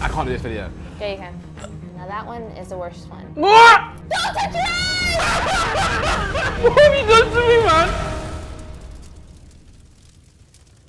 I can't do this video. Yeah, you can. Now that one is the worst one. What? Don't touch your eyes! What have you done to me, man?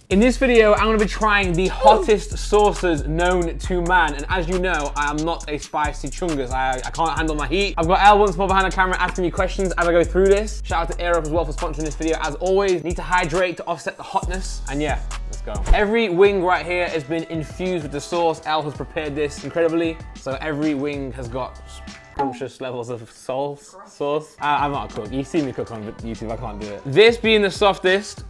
In this video, I'm going to be trying the hottest sauces known to man. And as you know, I am not a spicy chungus. I can't handle my heat. I've got Elle once more behind the camera asking me questions as I go through this. Shout out to Air Up as well for sponsoring this video. As always, need to hydrate to offset the hotness. And yeah, let's go. Every wing right here has been infused with the sauce. Elle has prepared this incredibly. So every wing has got scrumptious levels of sauce. I'm not a cook. You see me cook on YouTube, I can't do it. This being the softest,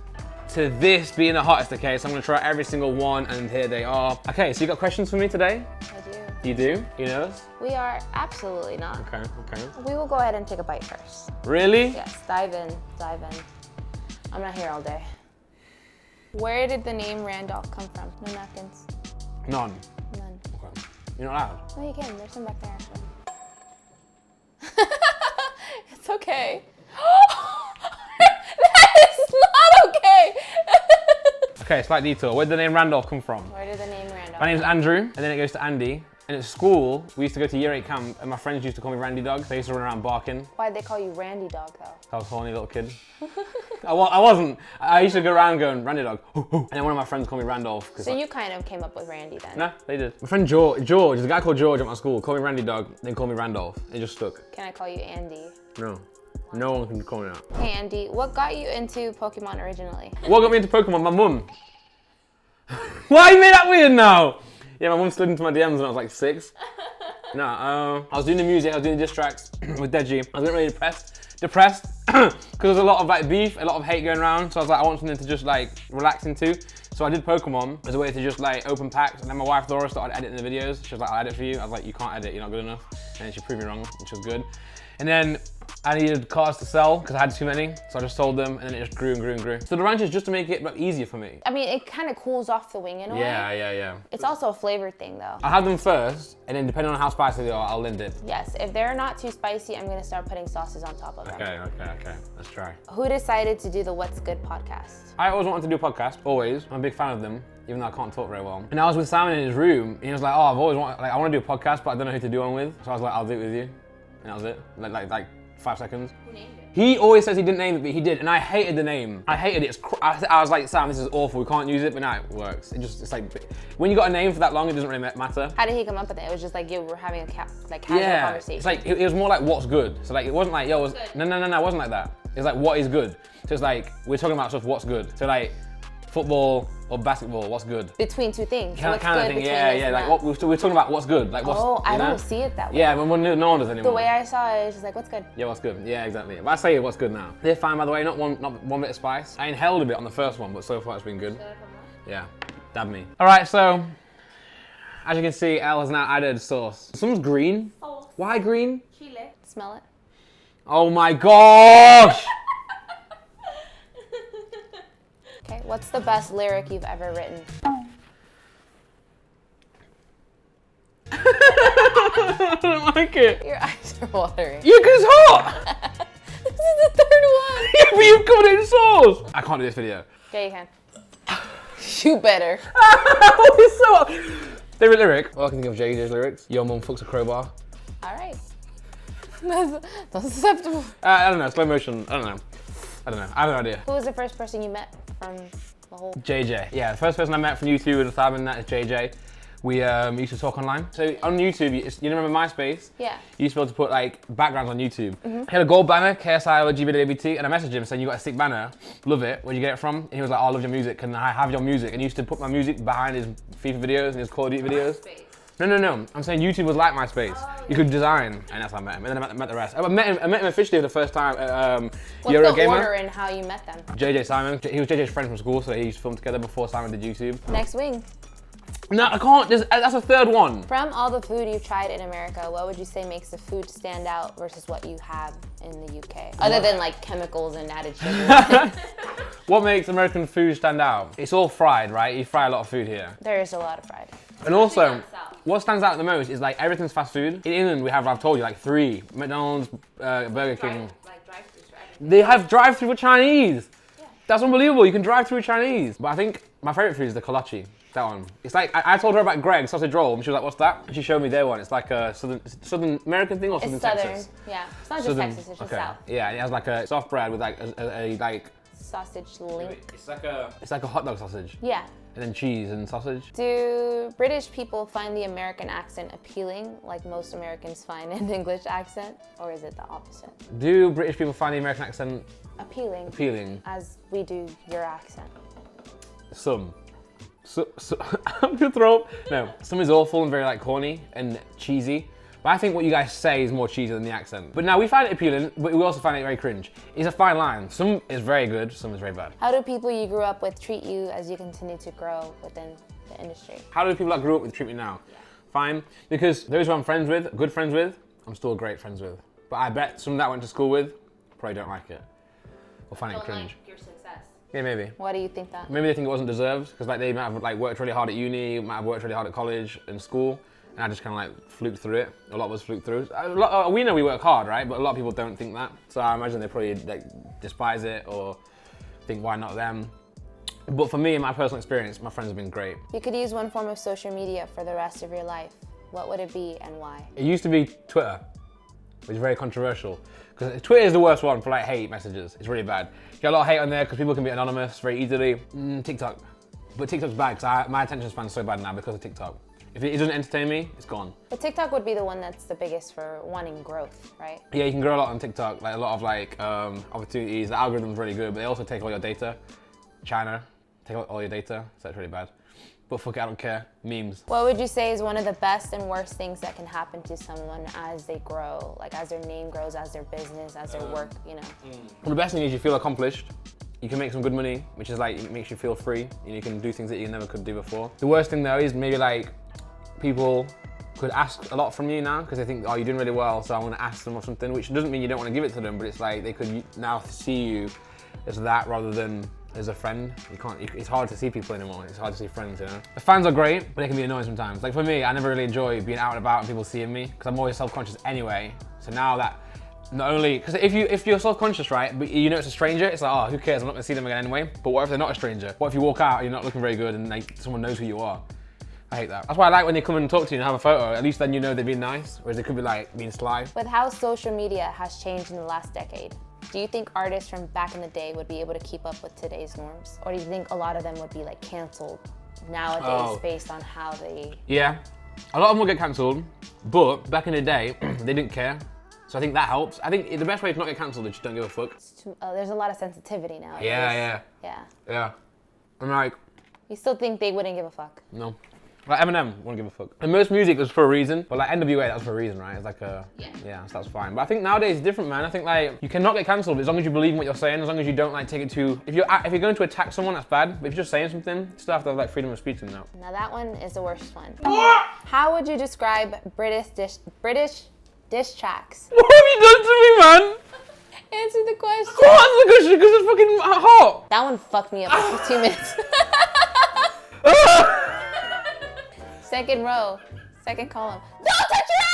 to this being the hottest, okay? So I'm gonna try every single one, and here they are. Okay, so you got questions for me today? I do. You do? You know us? We are absolutely not. Okay. We will go ahead and take a bite first. Really? Yes, dive in. I'm not here all day. Where did the name Randolph come from? No napkins. None. None. Okay. You're not allowed? No, you can. There's some back there, actually. It's okay. Okay, slight detour. Where did the name Randolph come from? Where did the name Randolph? My name's Andrew, and then it goes to Andy. And at school, we used to go to year 8 camp, and my friends used to call me Randy Dog. They used to run around barking. Why'd they call you Randy Dog, though? I was a horny little kid. I wasn't. I used to go around going, Randy Dog. And then one of my friends called me Randolph. So you kind of came up with Randy then? Nah, they did. My friend George, there's a guy called George at my school, called me Randy Dog, then called me Randolph. It just stuck. Can I call you Andy? No. No one can call me that. Hey Andy, what got you into Pokemon originally? What got me into Pokemon? My mum. Why you made that weird now? Yeah, my mum slid into my DMs when I was like 6. I was doing the music, I was doing the diss tracks with Deji. I was getting really depressed because there's a lot of like beef, a lot of hate going around. So I was like, I want something to just like relax into. So I did Pokemon as a way to just like open packs. And then my wife Laura started editing the videos. She was like, I'll edit for you. I was like, you can't edit, you're not good enough. And then she proved me wrong, which was good. And then I needed cards to sell because I had too many, so I just sold them, and then it just grew and grew and grew. So the ranch is just to make it like, easier for me. I mean, it kind of cools off the wing in a way. Yeah. It's also a flavored thing, though. I'll have them first, and then depending on how spicy they are, I'll lend it. Yes, if they're not too spicy, I'm gonna start putting sauces on top of them. Okay. Let's try. Who decided to do the What's Good podcast? I always wanted to do a podcast, always. I'm a big fan of them, even though I can't talk very well. And I was with Simon in his room, and he was like, I've always wanted, I want to do a podcast, but I don't know who to do one with. So I was like, I'll do it with you. And that was it. Like 5 seconds. Who named it? He always says he didn't name it, but he did, and I hated the name. I hated it. I was like, Sam, this is awful. We can't use it, but now it works. It's like, when you got a name for that long, it doesn't really matter. How did he come up with it? It was just like you were having a casual conversation. It's like, it was more like what's good. So like, it wasn't like, no, it wasn't like that. It was like, what is good? So it's like, we're talking about stuff, what's good. So like, football or basketball, what's good? Between two things. Kind of thing, yeah. Like we're talking about what's good. Like what's, I don't see it that way. Yeah, no one does anymore. The way I saw it, it's just like, what's good? Yeah, what's good? Yeah, exactly. But I say what's good now. They're fine, by the way. Not one bit of spice. I inhaled a bit on the first one, but so far it's been good. Yeah, dab me. All right, so as you can see, Elle has now added sauce. Someone's green. Oh. Why green? Chile. Smell it. Oh my gosh! Okay, what's the best lyric you've ever written? I don't like it. Your eyes are watering. Yeah, because it's hot! This is the third one. Yeah, but you've covered it in sauce! I can't do this video. Okay, you can. You better. It's so hot. Favorite lyric? Well, I can think of JJ's lyrics. Your mum fucks a crowbar. All right. That's acceptable. I don't know, slow motion, I don't know. I have no idea. Who was the first person you met from the whole... JJ. Yeah, the first person I met from YouTube and Fab and that is JJ. We used to talk online. So on YouTube, you remember MySpace? Yeah. You used to be able to put like backgrounds on YouTube. He had a gold banner, KSI LGBT, and I messaged him saying, you got a sick banner, love it, where'd you get it from? And he was like, I love your music, can I have your music? And he used to put my music behind his FIFA videos and his Call of Duty videos. MySpace. No. I'm saying YouTube was like MySpace. Oh, yeah. You could design, and that's how I met him. And then I met the rest. I met him officially for the first time at What's Eurogamer. the order and how you met them? JJ Simon. He was JJ's friend from school, so he used to film together before Simon did YouTube. Next wing. No, I can't. That's a third one. From all the food you've tried in America, what would you say makes the food stand out versus what you have in the UK? Other than like chemicals and added sugar. What makes American food stand out? It's all fried, right? You fry a lot of food here. There is a lot of fried. And also, what stands out the most is like everything's fast food. In England, we have, I've told you, like 3. McDonald's, Burger King. Like drive-thrus for everything. They have drive-through for Chinese. Yeah. That's unbelievable. You can drive through Chinese. But I think my favorite food is the kolache. That one. It's like, I told her about Greg's sausage roll, and she was like, what's that? And she showed me their one. It's like a Southern American thing or Southern Texas? Yeah. It's not just Texas, it's just South. Yeah, it has like a soft bread with like a like... Sausage link. It's like a hot dog sausage. Yeah. And then cheese and sausage. Do British people find the American accent appealing like most Americans find an English accent? Or is it the opposite? Do British people find the American accent appealing? Appealing. As we do your accent. Some. So I'm gonna throw up. No, some is awful and very like corny and cheesy. But I think what you guys say is more cheesy than the accent. But now we find it appealing, but we also find it very cringe. It's a fine line. Some is very good, some is very bad. How do people you grew up with treat you as you continue to grow within the industry? How do people I grew up with treat me now? Yeah. Fine, because those who I'm friends with, good friends with, I'm still great friends with. But I bet some that I went to school with probably don't like it. Or find it cringe. Like your success. Yeah, maybe. Why do you think that? Maybe they think it wasn't deserved, because like they might have like worked really hard at uni, might have worked really hard at college and school. And I just kind of like fluked through it. A lot of us fluked through. We know we work hard, right? But a lot of people don't think that. So I imagine they probably like despise it or think, why not them? But for me, in my personal experience, my friends have been great. You could use one form of social media for the rest of your life. What would it be and why? It used to be Twitter, which is very controversial. Because Twitter is the worst one for like hate messages. It's really bad. You get a lot of hate on there because people can be anonymous very easily. TikTok. But TikTok's bad because my attention span's so bad now because of TikTok. If it doesn't entertain me, it's gone. But TikTok would be the one that's the biggest for wanting growth, right? Yeah, you can grow a lot on TikTok, like a lot of like opportunities. The algorithm's really good, but they also take all your data. China, take all your data, so that's really bad. But fuck it, I don't care. Memes. What would you say is one of the best and worst things that can happen to someone as they grow? Like as their name grows, as their business, as their work, you know? Well, the best thing is you feel accomplished. You can make some good money, which is like, it makes you feel free. And you can do things that you never could do before. The worst thing though is maybe like, people could ask a lot from you now because they think, oh, you're doing really well, so I want to ask them or something, which doesn't mean you don't want to give it to them, but it's like they could now see you as that rather than as a friend. It's hard to see people anymore. It's hard to see friends, you know? The fans are great, but they can be annoying sometimes. Like for me, I never really enjoy being out and about and people seeing me because I'm always self-conscious anyway. So now that not only, because if you're self-conscious, right, but you know it's a stranger, it's like, oh, who cares? I'm not gonna see them again anyway. But what if they're not a stranger? What if you walk out and you're not looking very good and like someone knows who you are? I hate that. That's why I like when they come and talk to you and have a photo. At least then you know they're being nice, whereas they could be like being sly. With how social media has changed in the last decade, do you think artists from back in the day would be able to keep up with today's norms? Or do you think a lot of them would be like canceled nowadays based on how they... Yeah, a lot of them will get cancelled, but back in the day, they didn't care. So I think that helps. I think the best way to not get cancelled is just don't give a fuck. There's a lot of sensitivity now. Yeah. I'm like... You still think they wouldn't give a fuck? No. Like Eminem, wouldn't give a fuck. And most music was for a reason, but like NWA, that was for a reason, right? It's like yeah, so that's fine. But I think nowadays it's different, man. I think like, you cannot get cancelled as long as you believe in what you're saying, as long as you don't like take it to, if you're going to attack someone, that's bad. But if you're just saying something, you still have to have like freedom of speech in that. Now that one is the worst one. How would you describe British diss tracks? What have you done to me, man? Answer the question. I can't answer the question because it's fucking hot. That one fucked me up for 2 minutes. Second row, second column. Don't touch your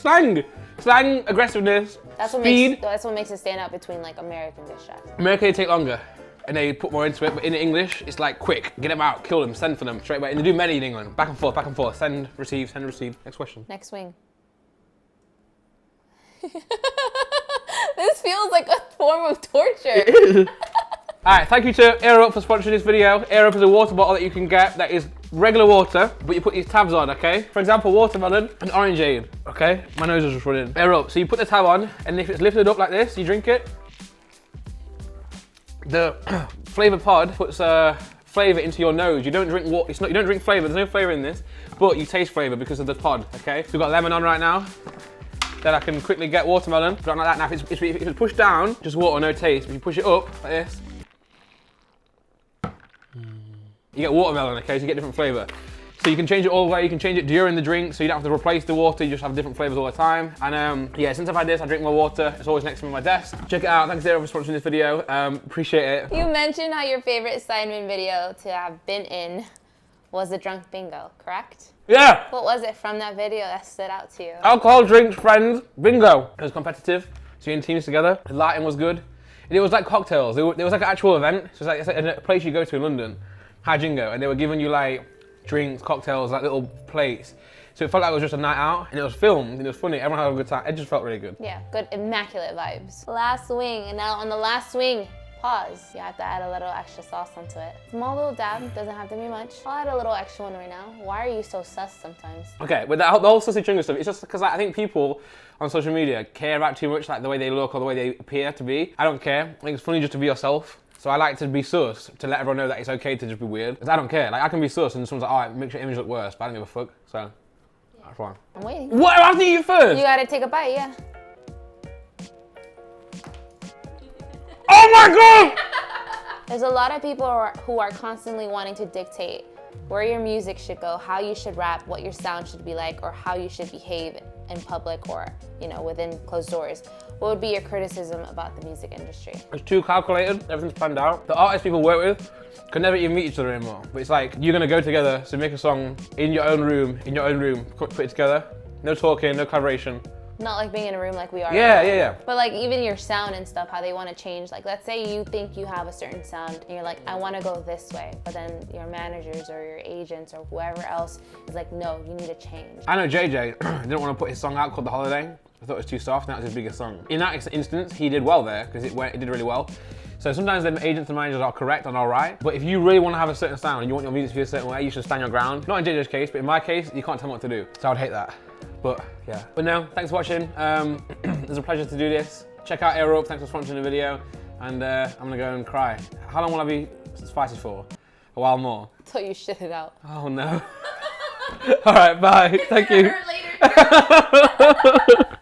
eyes! Slang, aggressiveness, speed. That's what makes it stand out between like American diss tracks. America, they take longer and they put more into it, but in English, it's like quick, get them out, kill them, send for them, straight away. And they do many in England, back and forth, send, receive, send, receive. Next question. Next swing. This feels like a form of torture. It is. Alright, thank you to Air Up for sponsoring this video. Air Up is a water bottle that you can get that is regular water, but you put these tabs on, okay? For example, watermelon and orangeade, okay? My nose is just running. Air Up, so you put the tab on, and if it's lifted up like this, you drink it. The flavor pod puts flavor into your nose. You don't drink water, you don't drink flavor, there's no flavor in this, but you taste flavor because of the pod, okay? So we've got lemon on right now. Then I can quickly get watermelon, put it on like that. Now if it's pushed down, just water, no taste. If you push it up like this, you get watermelon, okay? So you get different flavor. So you can change it all the way. You can change it during the drink, so you don't have to replace the water. You just have different flavors all the time. And yeah, since I've had this, I drink my water. It's always next to me on my desk. Check it out. Thanks Zero for sponsoring this video. Appreciate it. You mentioned how your favorite assignment video to have been in was the drunk bingo, correct? Yeah. What was it from that video that stood out to you? Alcohol, drinks, friends, bingo. It was competitive, so you're in teams together. The lighting was good. And it was like cocktails. There was like an actual event. So it's like a place you go to in London, Hajingo, and they were giving you like drinks, cocktails, like little plates. So it felt like it was just a night out, and it was filmed, and it was funny. Everyone had a good time. It just felt really good. Yeah, good, immaculate vibes. Last swing, and now on the last swing, pause. You have to add a little extra sauce onto it. Small little dab, doesn't have to be much. I'll add a little extra one right now. Why are you so sus sometimes? Okay, with the whole sussy chunga stuff, it's just because like, I think people on social media care about too much, like the way they look or the way they appear to be. I don't care. I think it's funny just to be yourself. So I like to be sus, to let everyone know that it's okay to just be weird. Because I don't care. Like I can be sus and someone's like, alright, makes your image look worse, but I don't give a fuck. So, that's fine. I'm waiting. What? I have to eat it first? You gotta take a bite, yeah. Oh my god! There's a lot of people who are constantly wanting to dictate where your music should go, how you should rap, what your sound should be like, or how you should behave in public or, you know, within closed doors. What would be your criticism about the music industry? It's too calculated, everything's planned out. The artists people work with can never even meet each other anymore. But it's like, you're gonna go together, so make a song in your own room, put it together. No talking, no collaboration. Not like being in a room like we are. Yeah. But like even your sound and stuff, how they want to change. Like let's say you think you have a certain sound and you're like, I want to go this way. But then your managers or your agents or whoever else is like, no, you need to change. I know JJ didn't want to put his song out called The Holiday. I thought it was too soft, and that was his biggest song. In that instance, he did well there because it did really well. So sometimes the agents and managers are correct and all right, but if you really want to have a certain sound and you want your music to be a certain way, you should stand your ground. Not in JJ's case, but in my case, you can't tell me what to do. So I'd hate that. But yeah. But no, thanks for watching. It was a pleasure to do this. Check out Air Up, thanks for sponsoring the video. And I'm gonna go and cry. How long will I be spicy for? A while more. Until you shit it out. Oh no. All right, bye. Thank you. Later.